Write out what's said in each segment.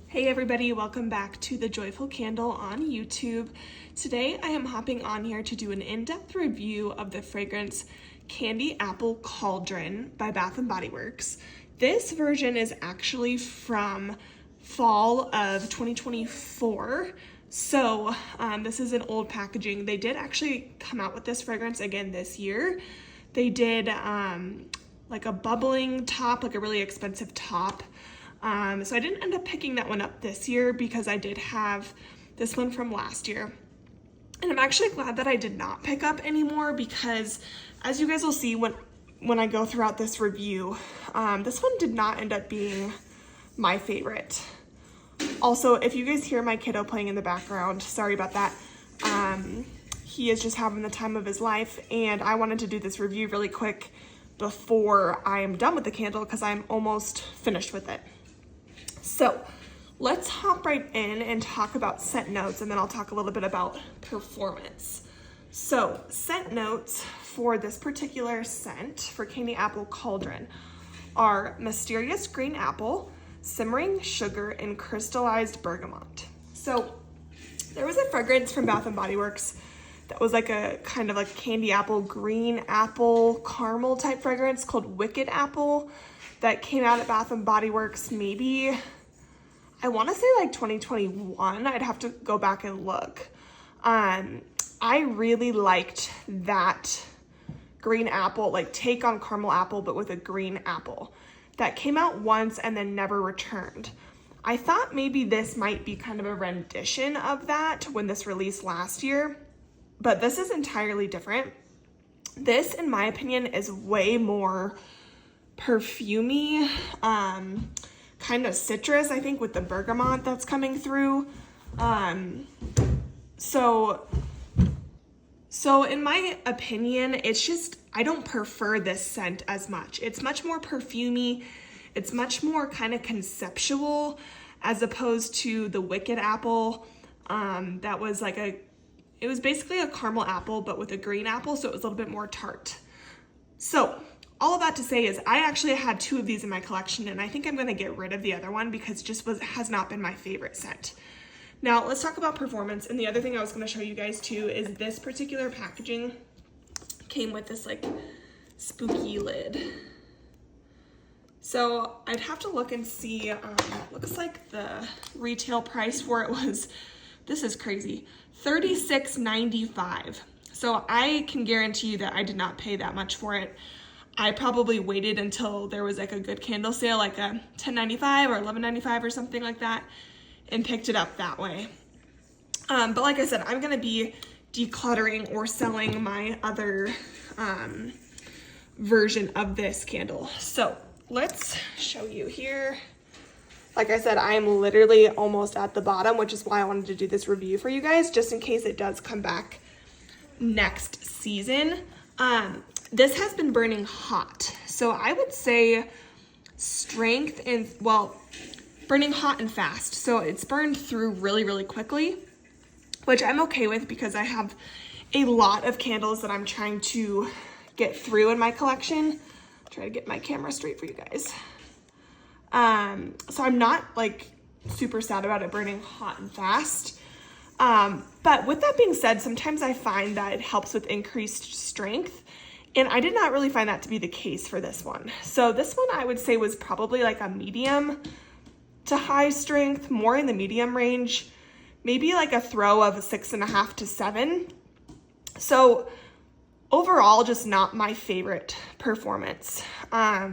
Hey everybody, welcome back to The Joyful Candle on YouTube. Today I am hopping on here to do an in-depth review of the fragrance Candy Apple Cauldron by Bath & Body Works. This version is actually from fall of 2024. So this is an old packaging. They did actually come out with this fragrance again this year. They did like a bubbling top, like a really expensive top. So I didn't end up picking that one up this year because I did have this one from last year. And I'm actually glad that I did not pick up anymore because as you guys will see when I go throughout this review, this one did not end up being my favorite. Also, if you guys hear my kiddo playing in the background, sorry about that. He is just having the time of his life, and I wanted to do this review really quick before I am done with the candle because I'm almost finished with it. So let's hop right in and talk about scent notes, and then I'll talk a little bit about performance. So scent notes for this particular scent for Candy Apple Cauldron are mysterious green apple, simmering sugar, and crystallized bergamot. So there was a fragrance from Bath & Body Works that was like a kind of like candy apple, green apple, caramel type fragrance called Wicked Apple that came out at Bath & Body Works maybe, I want to say like 2021. I'd have to go back and look. I really liked that green apple, like take on caramel apple, but with a green apple. That came out once and then never returned. I thought maybe this might be kind of a rendition of that when this released last year, but this is entirely different. This, in my opinion, is way more perfumey, kind of citrus, I think, with the bergamot that's coming through. So in my opinion, it's just, I don't prefer this scent as much. It's much more perfumey. It's much more kind of conceptual as opposed to the Wicked Apple. That was like it was basically a caramel apple, but with a green apple. So it was a little bit more tart. So all of that to say is I actually had two of these in my collection, and I think I'm going to get rid of the other one because it just has not been my favorite scent. Now let's talk about performance. And the other thing I was going to show you guys too is this particular packaging came with this like spooky lid. So I'd have to look and see, looks like the retail price for it was, this is crazy, $36.95. So I can guarantee you that I did not pay that much for it. I probably waited until there was like a good candle sale, like a $10.95 or $11.95 or something like that, and picked it up that way. But like I said, I'm gonna be decluttering or selling my other version of this candle. So let's show you here. Like I said, I am literally almost at the bottom, which is why I wanted to do this review for you guys, just in case it does come back next season. This has been burning hot. So I would say strength and, well, burning hot and fast. So it's burned through really, really quickly, which I'm okay with because I have a lot of candles that I'm trying to get through in my collection. Try to get my camera straight for you guys. So I'm not like super sad about it burning hot and fast. But with that being said, sometimes I find that it helps with increased strength. And I did not really find that to be the case for this one. So this one I would say was probably like a medium to high strength, more in the medium range, maybe like a throw of a 6.5 to 7. So overall, just not my favorite performance. I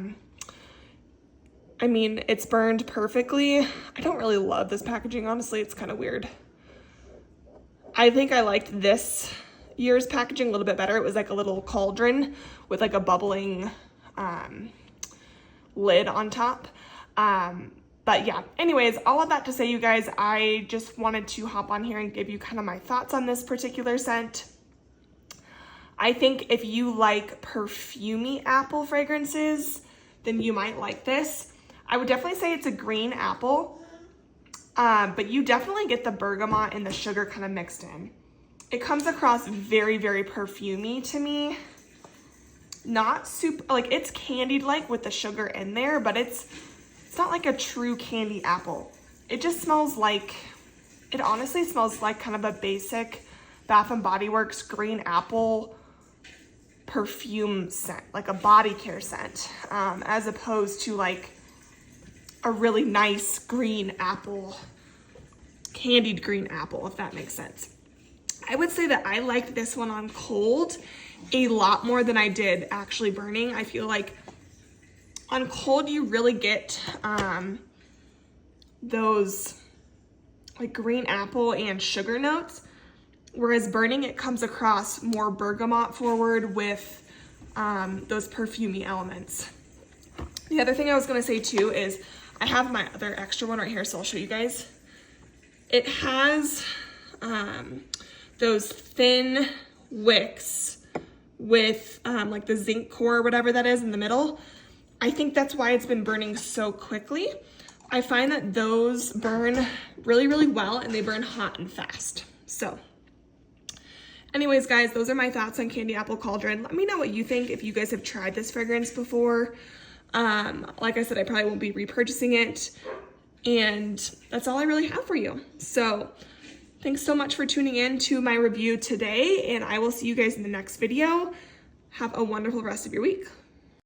mean, it's burned perfectly. I don't really love this packaging, honestly. It's kind of weird. I think I liked this year's packaging a little bit better. It was like a little cauldron with like a bubbling lid on top. But yeah, anyways, all of that to say, you guys, I just wanted to hop on here and give you kind of my thoughts on this particular scent. I think if you like perfumey apple fragrances, then you might like this. I would definitely say it's a green apple, but you definitely get the bergamot and the sugar kind of mixed in. It comes across very, very perfumey to me. Not super, like it's candied like with the sugar in there, but it's not like a true candy apple. it just smells like, it honestly smells like kind of a basic Bath and Body Works green apple perfume scent, like a body care scent, as opposed to like a really nice green apple, candied green apple, if that makes sense. I would say that I liked this one on cold a lot more than I did actually burning. I feel like on cold you really get those like green apple and sugar notes, whereas burning it comes across more bergamot forward with those perfumey elements. The other thing I was gonna say too is I have my other extra one right here, so I'll show you guys. It has those thin wicks with like the zinc core or whatever that is in the middle. I think that's why it's been burning so quickly. I find that those burn really, really well, and they burn hot and fast. So anyways, guys, those are my thoughts on Candy Apple Cauldron. Let me know what you think if you guys have tried this fragrance before. Like I said, I probably won't be repurchasing it, and that's all I really have for you. So thanks so much for tuning in to my review today, and I will see you guys in the next video. Have a wonderful rest of your week.